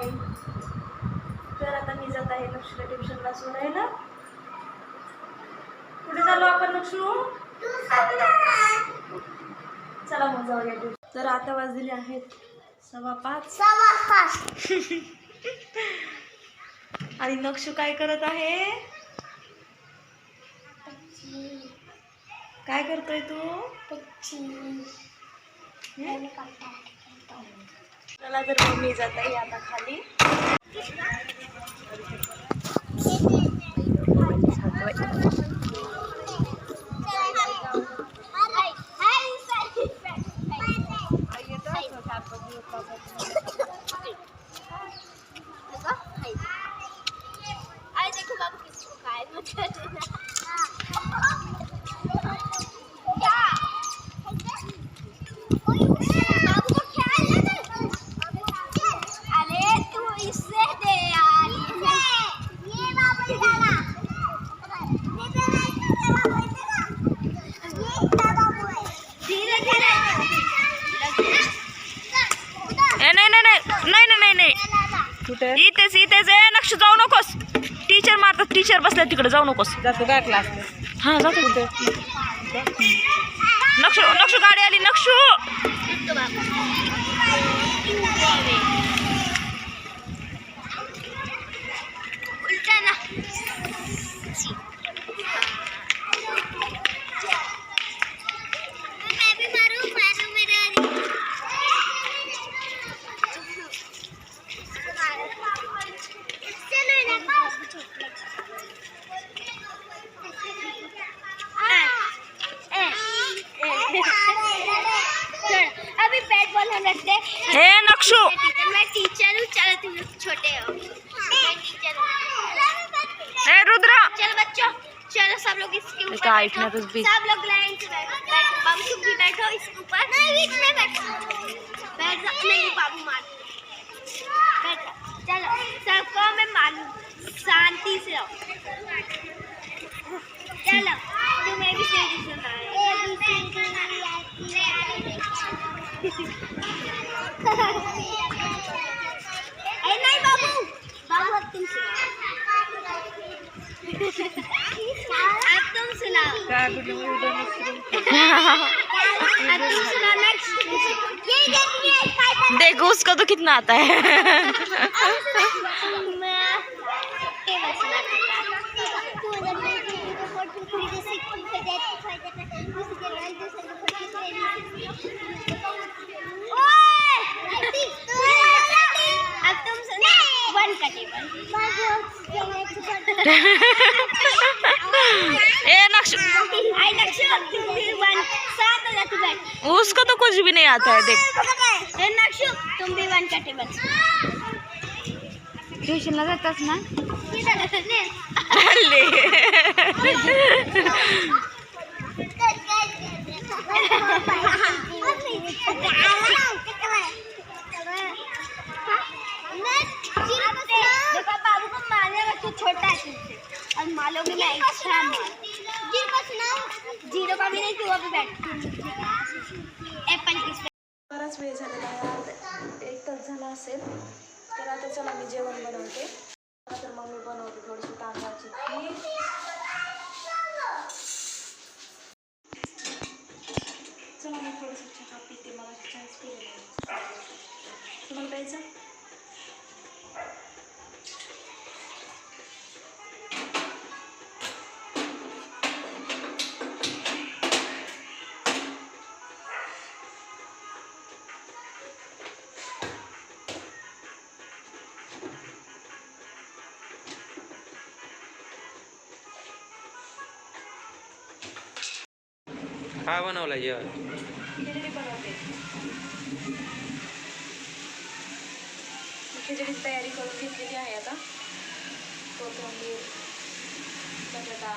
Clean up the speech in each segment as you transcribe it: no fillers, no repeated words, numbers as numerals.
आहे. तर आता मी जात आहे नक्षूला ट्युशनला सोडायला. कुठे चाललो आपण नक्षू? चला मग जाऊया ट्युशन. तर आता वाजलेले आहेत 5:15. आणि नक्षू काय करत आहे? काय करतोय तू? चला तर मग मी जात आहे आता खाली. इथेच नक्ष जाऊ नकोस. टीचर मारतात. टीचर बसल्या तिकडे जाऊ नकोस. जातो काय क्लास? हा जातो. कुठे नक्षू गाडी आली. नक्षू अभी बैट बॉल हम रखते हैं. हे नक्षू मैं टीचर हूँ. चलो तुम लोग छोटे हो. मैं टीचर हूँ. ए रुद्र चलो बच्चों, चलो सब लोग इसके ऊपर क्या बैठो. सब लोग लाइन से बैठो. बाबू तुम भी बैठो इसके ऊपर. नहीं बीच में बैठो. बैठ जाओ. नहीं बाबू मार. बैठ जाओ. चलो सबको मैं मालूम. शांति से रहो. चलो तुम्हें भी सीधी सुनाए. नहीं बाबू. बाबू अब तुम सुनाओ. अब तुम सुनाओ. अब तुम सुनाओ नेक्स्ट. देखो उसका तो कितना आता है. अब तुम सुनो. 1 का टेबल. ए नक्षू आई नक्षु तुम भी 1. साथ हो जा तू बैठ. उसको तो कुछ भी नहीं आता है. देख ए नक्षु तुम भी 1 का टेबल. ट्युशनला जातास ना? ले देखो बाबू को मारने का छोटा है तुमसे. और मालोगे मैं एक्स्ट्रा मार. जीरो का सुनाओ. जीरो का भी नहीं तू अभी बैठ. एप्पल किस. बराच वेळ झालेला आहे. 1 तास झाला असेल. तर आता चला मी जेवण बनवते. तर मग मी बनवते थोडीशी तांदळाची खीर. चला मी थोडंसं चहा पिते. मला चहाच पिलेला तुम्हाला प्यायचं? काय बनवलं जेवण? खिचडी बनवते. खिचडीची तयारी करून घेतलेली आहे आता. कोथिंबीर, बटाटा,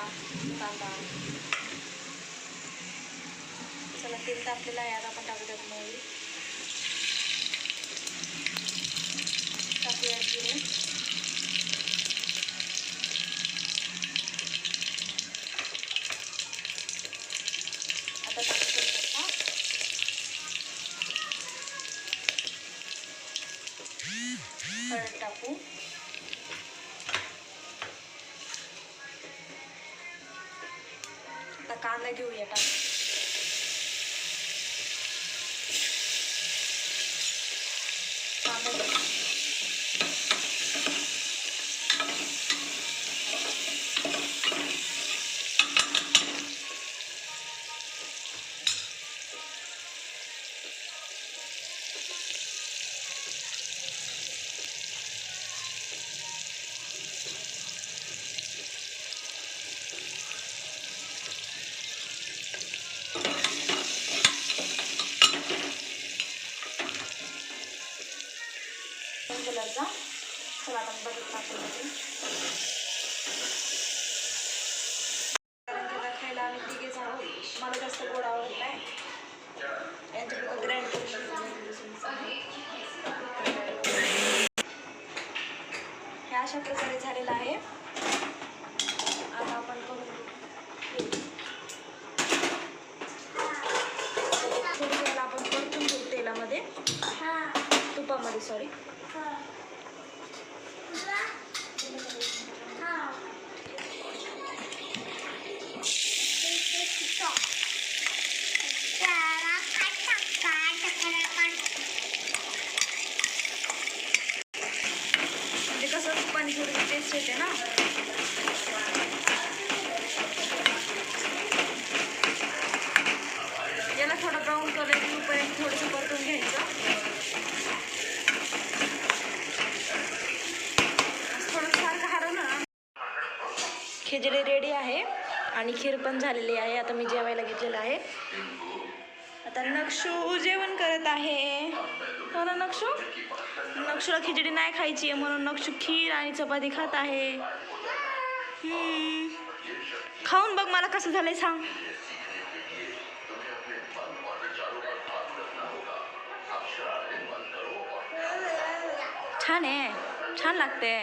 कांदा. चला तेल तापलेलं आहे. आता आपण टाकूयात मोहरी. टाकूयात जिरे. आता टाकूया हळद टाकू. आता कांदा घेऊया टाक. कांदा घेऊ. कलरचा. चला आता बटाटा टाकून देते. खायला आम्ही तिघेच आहोत. मला जास्त गोड आवडत नाही. यांच्याकडे ग्राइंड करून हे अशा प्रकारे झालेलं आहे. आता आपण करून थोडी वेळेला आपण परतून घेऊ तेलामध्ये, तुपामध्ये सॉरी. म्हणजे कसं तुपाने थोडी टेस्ट येते ना. याला थोडं ब्राऊन कलर येऊपर्यंत थोडंसं परतून घ्यायचं. थोडं सारखं हरवलं. खिचडी रेडी आहे आणि खीर पण झालेली आहे. आता मी जेवायला घेतलेलं आहे. आता नक्षू जेवण करत आहे. हो ना नक्षू? नक्षूला खिचडी नाही खायची आहे म्हणून नक्षू खीर आणि चपाती खात आहे. खाऊन बघ मला कसं झालंय सांग. छान आहे, छान लागते.